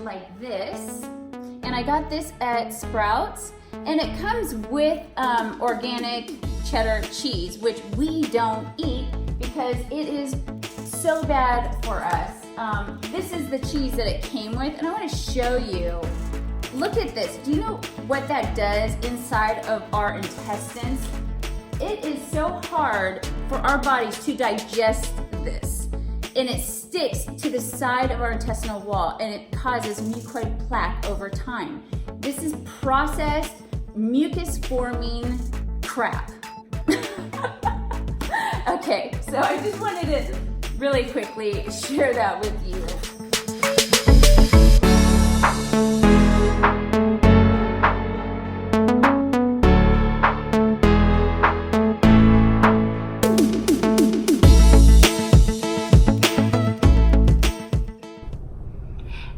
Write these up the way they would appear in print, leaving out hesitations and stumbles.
like this. And I got this at Sprouts. And it comes with organic cheddar cheese, which we don't eat because it is so bad for us. This is the cheese that it came with, and I want to show you. Look at this. Do you know what that does inside of our intestines? It is so hard for our bodies to digest this, and it sticks to the side of our intestinal wall, and it causes mucoid plaque over time. This is processed, mucus-forming crap. Okay, so I just wanted to really quickly share that with you.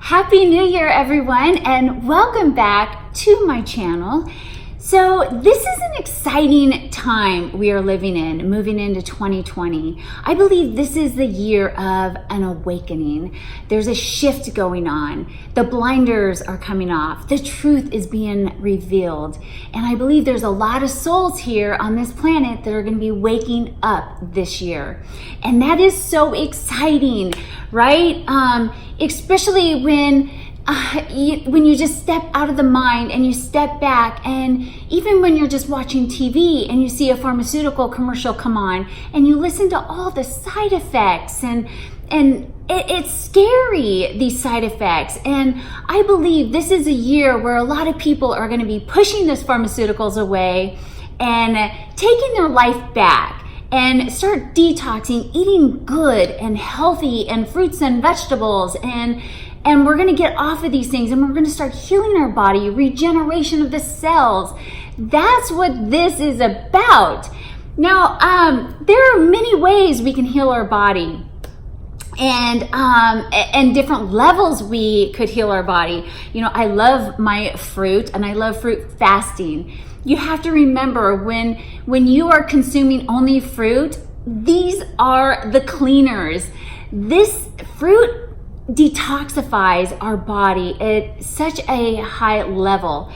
Happy New Year, everyone, and welcome back to my channel. So this is an exciting time we are living in, moving into 2020. I believe this is the year of an awakening. There's a shift going on. The blinders are coming off. The truth is being revealed. And I believe there's a lot of souls here on this planet that are going to be waking up this year. And that is so exciting, right? Especially when you just step out of the mind and you step back, and even when you're just watching TV and you see a pharmaceutical commercial come on and you listen to all the side effects, and it's scary, these side effects. And I believe this is a year where a lot of people are going to be pushing those pharmaceuticals away and taking their life back and start detoxing, eating good and healthy and fruits and vegetables, and we're going to get off of these things, and we're going to start healing our body, regeneration of the cells. That's what this is about. Now, there are many ways we can heal our body, and different levels we could heal our body. You know, I love my fruit, and I love fruit fasting. You have to remember, when you are consuming only fruit, these are the cleaners. This fruit detoxifies our body at such a high level.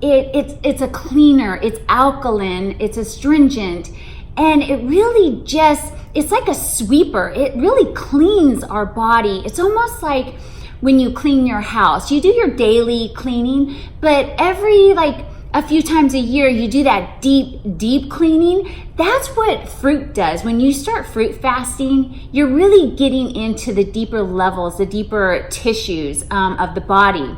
It's a cleaner, it's alkaline, it's astringent, and it really it's like a sweeper. It really cleans our body. It's almost like when you clean your house. You do your daily cleaning, but every a few times a year, you do that deep cleaning. That's what fruit does. When you start fruit fasting, you're really getting into the deeper levels, the deeper tissues of the body.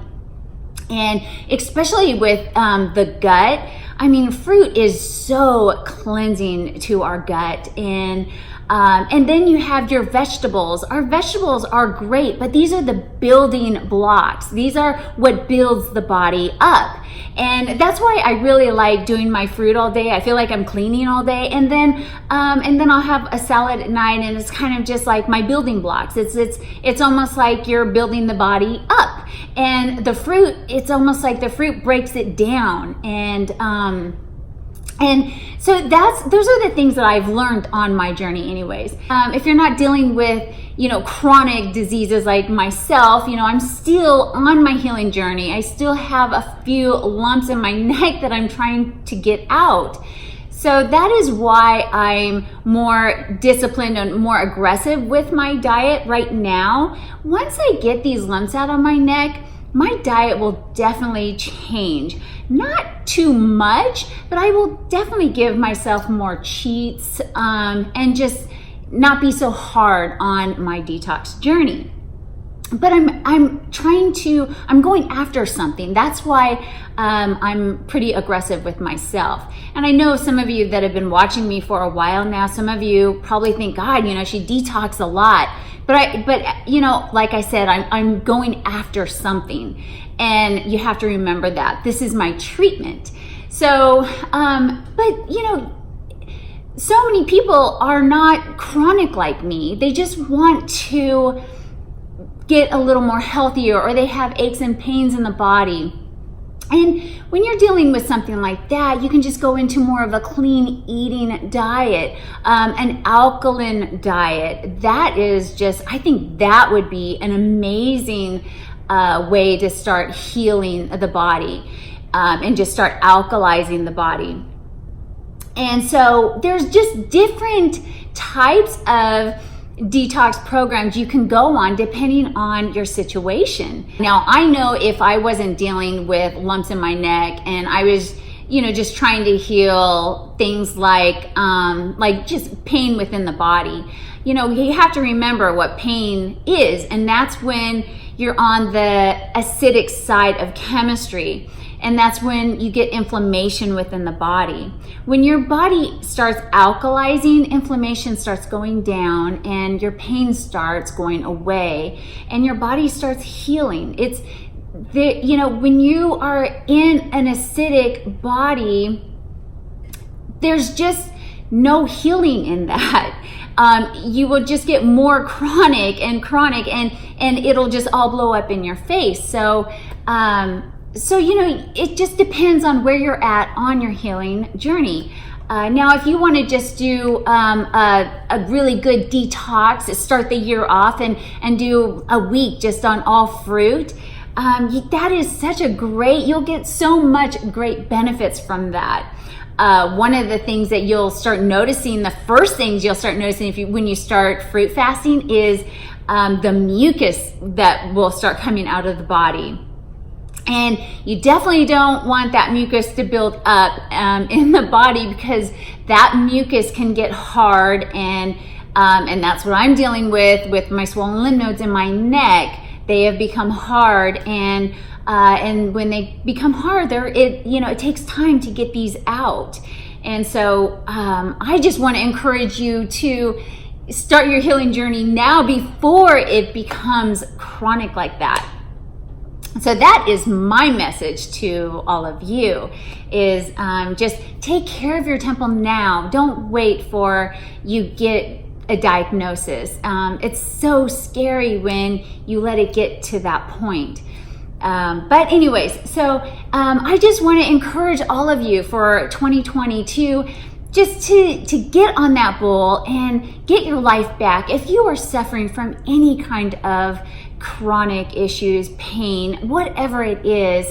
And especially with the gut, I mean, fruit is so cleansing to our gut. And then you have your vegetables. Our vegetables are great, but these are the building blocks. These are what builds the body up. And that's why I really like doing my fruit all day. I feel like I'm cleaning all day. And then I'll have a salad at night, and it's kind of just like my building blocks. It's almost like you're building the body up. And the fruit, it's almost like the fruit breaks it down. And so those are the things that I've learned on my journey anyways. If you're not dealing with, chronic diseases like myself, I'm still on my healing journey. I still have a few lumps in my neck that I'm trying to get out. So that is why I'm more disciplined and more aggressive with my diet right now. Once I get these lumps out on my neck, my diet will definitely change. Not too much, but I will definitely give myself more cheats and just not be so hard on my detox journey. But I'm going after something. That's why I'm pretty aggressive with myself. And I know some of you that have been watching me for a while now, some of you probably think, God, she detox a lot. But like I said, I'm going after something. And you have to remember that this is my treatment. So, so many people are not chronic like me. They just want to get a little more healthier, or they have aches and pains in the body. And when you're dealing with something like that, you can just go into more of a clean eating diet, an alkaline diet. That is just, I think that would be an amazing way to start healing the body, and just start alkalizing the body. And so there's just different types of detox programs you can go on depending on your situation. Now, I know if I wasn't dealing with lumps in my neck and I was, just trying to heal things like just pain within the body, you have to remember what pain is, and that's when you're on the acidic side of chemistry. And that's when you get inflammation within the body. When your body starts alkalizing, inflammation starts going down and your pain starts going away and your body starts healing. When you are in an acidic body, there's just no healing in that. You will just get more chronic and it'll just all blow up in your face. So it just depends on where you're at on your healing journey. Now, if you want to just do a really good detox to start the year off and do a week just on all fruit, that is such you'll get so much great benefits from that. One of the things that you'll start noticing, the first things you'll start noticing when you start fruit fasting is the mucus that will start coming out of the body. And you definitely don't want that mucus to build up in the body, because that mucus can get hard, and that's what I'm dealing with my swollen lymph nodes in my neck. They have become hard, and when they become hard, it takes time to get these out. And so I just want to encourage you to start your healing journey now before it becomes chronic like that. So that is my message to all of you, is just take care of your temple now. Don't wait for you get a diagnosis. It's so scary when you let it get to that point. But anyways, so I just want to encourage all of you for 2022 just to get on that bull and get your life back. If you are suffering from any kind of chronic issues, pain, whatever it is,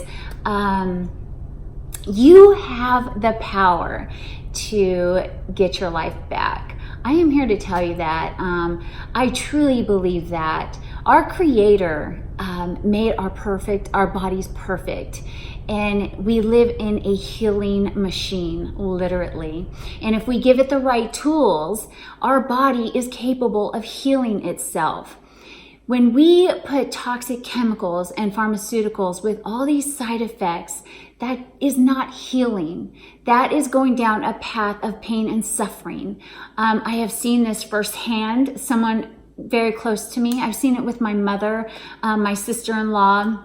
you have the power to get your life back. I am here to tell you that. I truly believe that our Creator made our bodies perfect. And we live in a healing machine, literally. And if we give it the right tools, our body is capable of healing itself. When we put toxic chemicals and pharmaceuticals with all these side effects, that is not healing. That is going down a path of pain and suffering. I have seen this firsthand. Someone very close to me. I've seen it with my mother, my sister-in-law,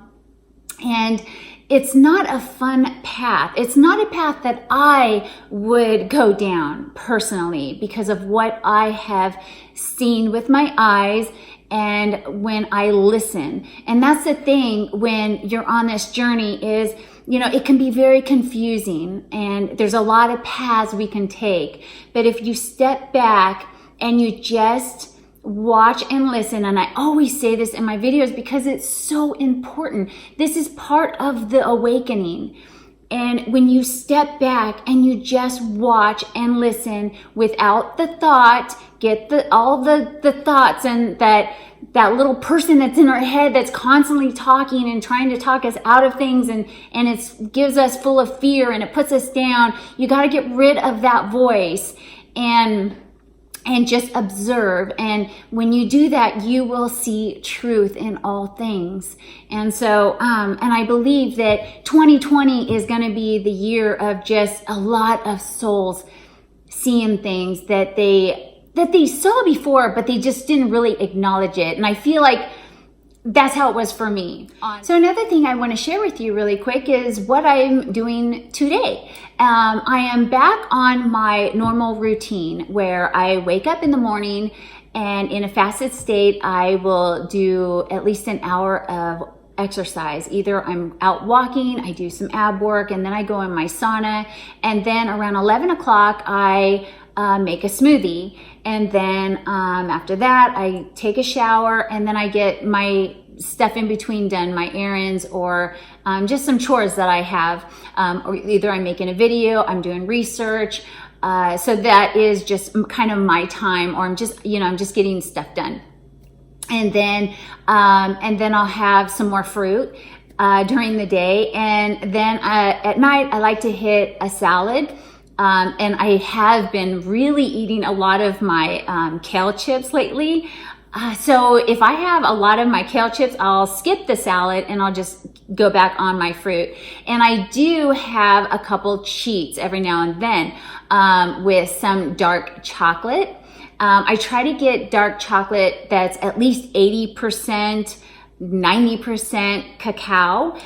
and it's not a fun path. It's not a path that I would go down personally because of what I have seen with my eyes and when I listen. And that's the thing when you're on this journey is, it can be very confusing and there's a lot of paths we can take. But if you step back and you just watch and listen, and I always say this in my videos because it's so important. This is part of the awakening. And when you step back and you just watch and listen without the thought, get all the thoughts and that little person that's in our head that's constantly talking and trying to talk us out of things and it gives us full of fear and it puts us down. You got to get rid of that voice and just observe. And when you do that, you will see truth in all things. And so, and I believe that 2020 is going to be the year of just a lot of souls seeing things that they saw before, but they just didn't really acknowledge it. And I feel like that's how it was for me. So another thing I want to share with you really quick is what I'm doing today. I am back on my normal routine where I wake up in the morning and in a fasted state, I will do at least an hour of exercise. Either I'm out walking, I do some ab work, and then I go in my sauna. And then around 11 o'clock, I make a smoothie. And then after that, I take a shower and then I get my stuff in between done, my errands, or just some chores that I have. Or either I'm making a video, I'm doing research. So that is just kind of my time, or I'm just getting stuff done. And then I'll have some more fruit during the day. And then at night, I like to hit a salad. And I have been really eating a lot of my kale chips lately. So if I have a lot of my kale chips, I'll skip the salad and I'll just go back on my fruit. And I do have a couple cheats every now and then with some dark chocolate. I try to get dark chocolate that's at least 80%, 90% cacao.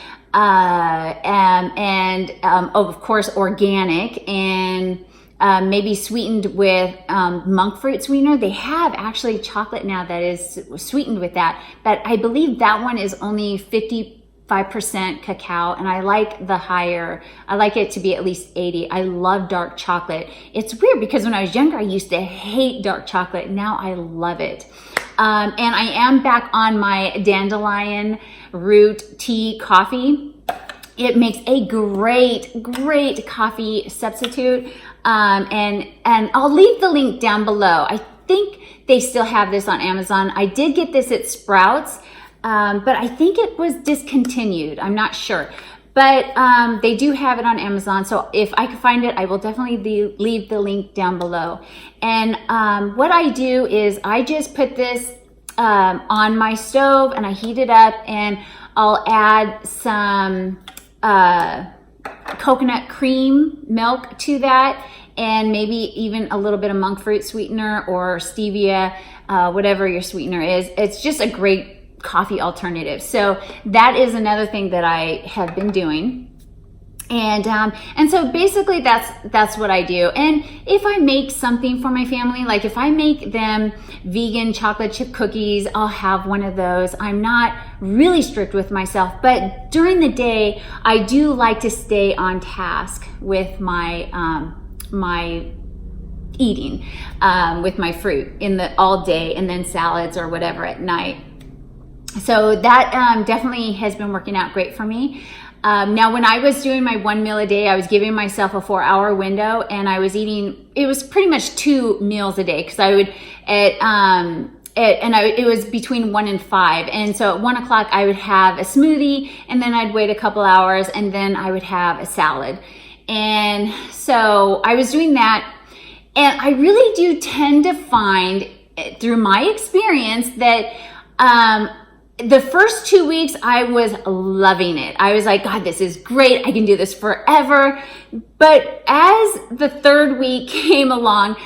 Of course, organic, and maybe sweetened with monk fruit sweetener. They have actually chocolate now that is sweetened with that, but I believe that one is only 55% cacao, and I like the higher. I like it to be at least 80. I love dark chocolate. It's weird because when I was younger, I used to hate dark chocolate. Now I love it. And I am back on my dandelion root tea coffee. It makes a great coffee substitute. And I'll leave the link down below. I think they still have this on Amazon. I did get this at Sprouts, but I think it was discontinued. I'm not sure. But they do have it on Amazon. So if I can find it, I will definitely leave the link down below. And what I do is I just put this on my stove and I heat it up, and I'll add some coconut cream milk to that, and maybe even a little bit of monk fruit sweetener or stevia, whatever your sweetener is. It's just a great coffee alternative. So that is another thing that I have been doing. And so basically that's what I do. And if I make something for my family, like if I make them vegan chocolate chip cookies, I'll have one of those. I'm not really strict with myself, but during the day, I do like to stay on task with my, my eating, with my fruit all day, and then salads or whatever at night. So that definitely has been working out great for me. Now, when I was doing my 1 meal a day, I was giving myself a 4-hour window, and I was eating, it was pretty much 2 meals a day, because I would, it was between 1 and 5. And so at 1 o'clock, I would have a smoothie, and then I'd wait a couple hours, and then I would have a salad. And so I was doing that. And I really do tend to find, through my experience, that, the first 2 weeks, I was loving it. I was like, God, this is great. I can do this forever. But as the 3rd week came along,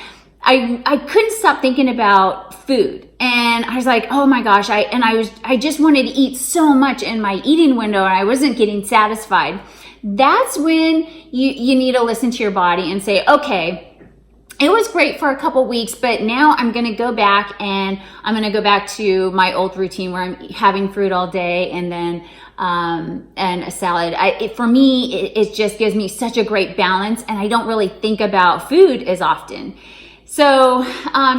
I couldn't stop thinking about food. And I was like, oh my gosh, I just wanted to eat so much in my eating window, and I wasn't getting satisfied. That's when you need to listen to your body and say, okay, it was great for a couple weeks, but now I'm going to go back, and I'm going to go back to my old routine where I'm having fruit all day, and then and a salad. For me, it just gives me such a great balance, and I don't really think about food as often. So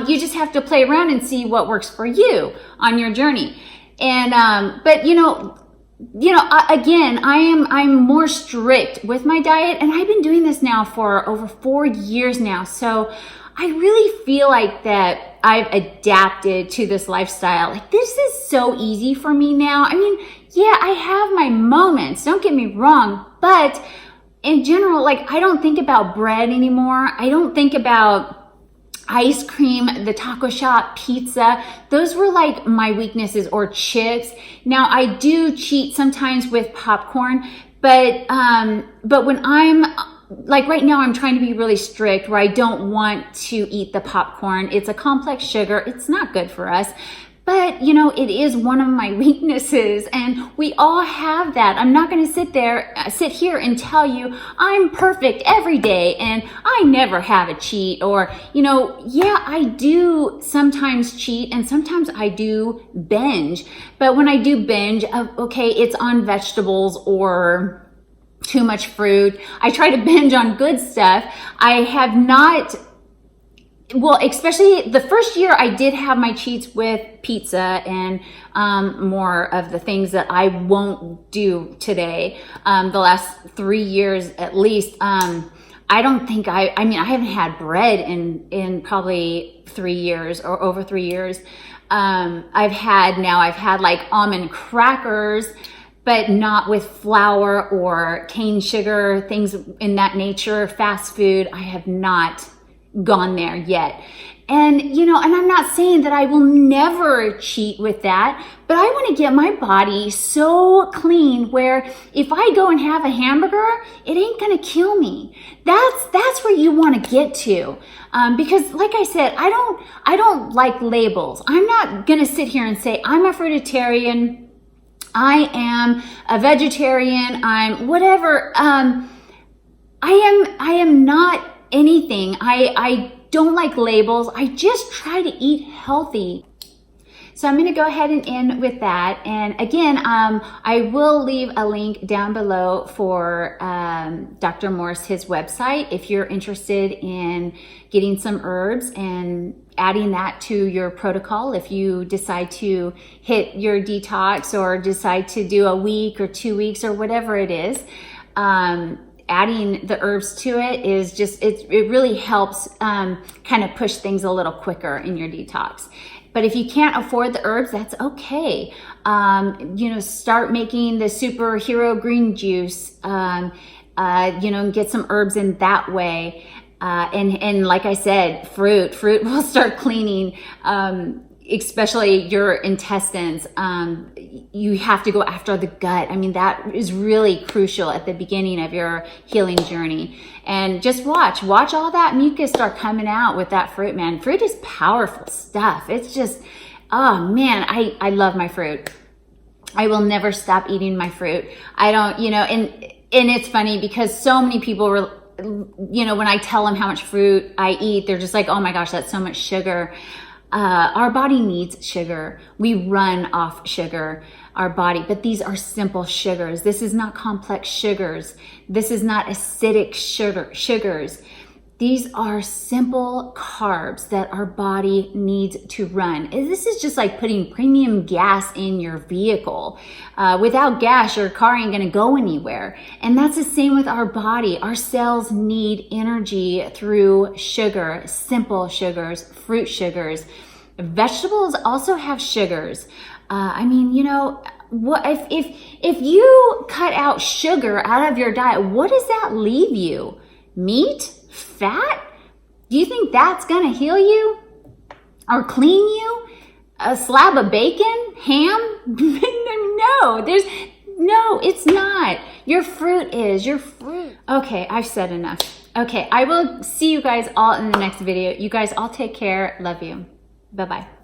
you just have to play around and see what works for you on your journey. And but again, I'm more strict with my diet, and I've been doing this now for over 4 years now. So I really feel like that I've adapted to this lifestyle. Like, this is so easy for me now. I mean, yeah, I have my moments, don't get me wrong, but in general, like, I don't think about bread anymore. I don't think about ice cream, the taco shop, pizza. Those were like my weaknesses, or chips. Now I do cheat sometimes with popcorn, but when I'm like right now, I'm trying to be really strict where I don't want to eat the popcorn. It's a complex sugar. It's not good for us. But, it is one of my weaknesses, and we all have that. I'm not going to sit here and tell you I'm perfect every day and I never have a cheat, or, yeah, I do sometimes cheat, and sometimes I do binge. But when I do binge, okay, it's on vegetables or too much fruit. I try to binge on good stuff. I have not well, especially the first year I did have my cheats with pizza and more of the things that I won't do today. The last 3 years at least, I don't think I mean, I haven't had bread in probably 3 years or over 3 years. I've had like almond crackers, but not with flour or cane sugar, things in that nature, fast food. I have not gone there yet. And, and I'm not saying that I will never cheat with that, but I want to get my body so clean where if I go and have a hamburger, it ain't going to kill me. That's where you want to get to. Because like I said, I don't like labels. I'm not going to sit here and say I'm a fruitarian. I am a vegetarian. I'm whatever. I am not anything. I don't like labels. I just try to eat healthy. So I'm going to go ahead and end with that. And again, I will leave a link down below for Dr. Morse, his website, if you're interested in getting some herbs and adding that to your protocol. If you decide to hit your detox or decide to do a week or 2 weeks or whatever it is, adding the herbs to it is just, it really helps kind of push things a little quicker in your detox. But if you can't afford the herbs, that's okay. Start making the superhero green juice, and get some herbs in that way. And like I said, fruit will start cleaning, especially your intestines. You have to go after the gut. I mean, that is really crucial at the beginning of your healing journey. And just watch all that mucus start coming out with that fruit, man. Fruit is powerful stuff. It's just, oh man, I love my fruit. I will never stop eating my fruit. I don't, and it's funny because so many people were, when I tell them how much fruit I eat, they're just like, oh my gosh, that's so much sugar. Our body needs sugar. We run off sugar, our body, but these are simple sugars. This is not complex sugars. This is not acidic sugars. These are simple carbs that our body needs to run. This is just like putting premium gas in your vehicle. Without gas, your car ain't gonna go anywhere. And that's the same with our body. Our cells need energy through sugar, simple sugars, fruit sugars. Vegetables also have sugars. What if you cut out sugar out of your diet, what does that leave you? Meat? Fat? Do you think that's gonna heal you or clean you? A slab of bacon? Ham? No, it's not. Your fruit is. Your fruit. Okay, I've said enough. Okay, I will see you guys all in the next video. You guys all take care. Love you. Bye-bye.